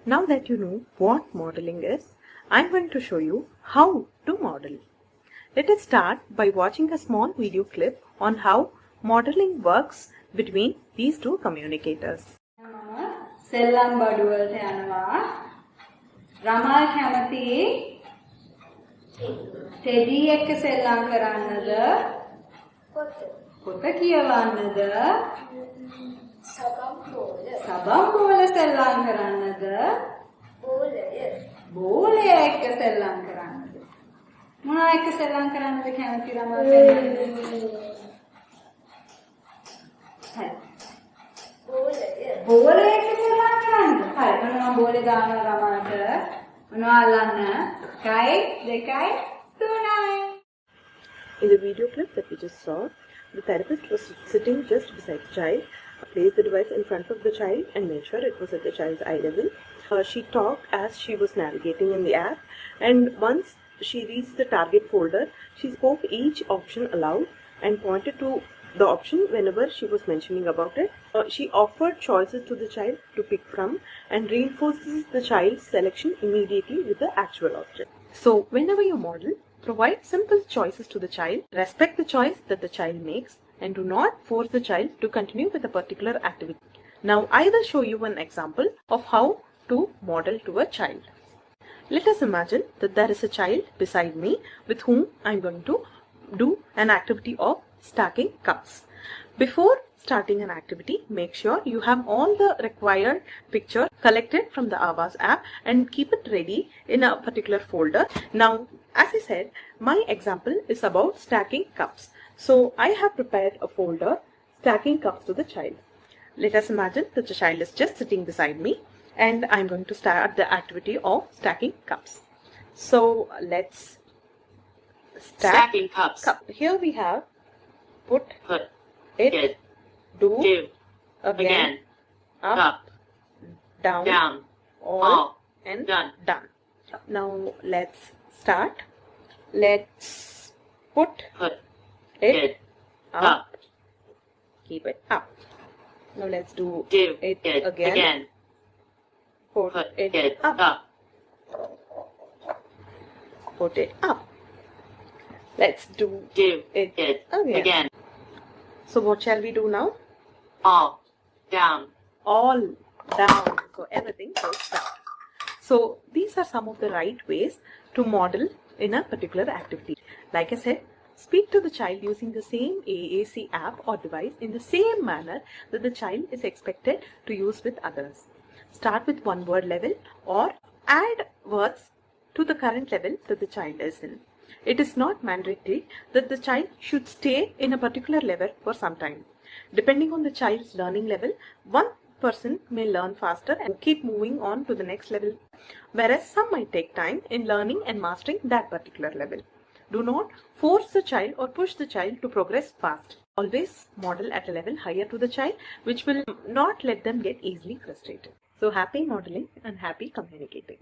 Now that you know what modeling is, I'm going to show you how to model. Let us start by watching a small video clip on how modeling works between these two communicators. සෙල්ලම් බඩුවලට යනවා රමල් කැමති teddy එක්ක සෙල්ලම් කරන්නද පොත කියවන්නද සබම් බෝල සෙල්ලම් කරන්නද බෝලය එක්ක සෙල්ලම් කරන්නද මොනවා එක්ක සෙල්ලම් කරන්නද කැමති රමල් බෝලය එක්ක සෙල්ලම් කරන්නද හරි මොනවා බෝලේ දානවා රමල්ට මොනවා අල්ලන්න 1 2 3 In the video clip that we just saw, the therapist was sitting just beside the child, placed the device in front of the child and made sure it was at the child's eye level. She talked as she was navigating in the app, and once she reached the target folder, she spoke each option aloud and pointed to the option whenever she was mentioning about it. She offered choices to the child to pick from and reinforces the child's selection immediately with the actual object. So whenever you model, provide simple choices to the child, respect the choice that the child makes, and do not force the child to continue with a particular activity. Now I will show you an example of how to model to a child. Let us imagine that there is a child beside me with whom I am going to do an activity of stacking cups. Before starting an activity, make sure you have all the required pictures collected from the Avaz app and keep it ready in a particular folder. Now, as I said, my example is about stacking cups. So I have prepared a folder stacking cups to the child. Let us imagine that the child is just sitting beside me and I'm going to start the activity of stacking cups. So let's stacking cups. Here we have put it, do again, up, down, all and done. Now let's start. Let's put it up. Keep it up. Now let's do it again. Put it up. Put it up. Let's do it again. So what shall we do now? All down. All down. So everything goes down. So these are some of the right ways to model in a particular activity. Like I said, speak to the child using the same AAC app or device in the same manner that the child is expected to use with others. Start with one word level or add words to the current level that the child is in. It is not mandatory that the child should stay in a particular level for some time. Depending on the child's learning level, one person may learn faster and keep moving on to the next level, whereas some might take time in learning and mastering that particular level. Do not force the child or push the child to progress fast. Always model at a level higher to the child, which will not let them get easily frustrated. So happy modeling and happy communicating.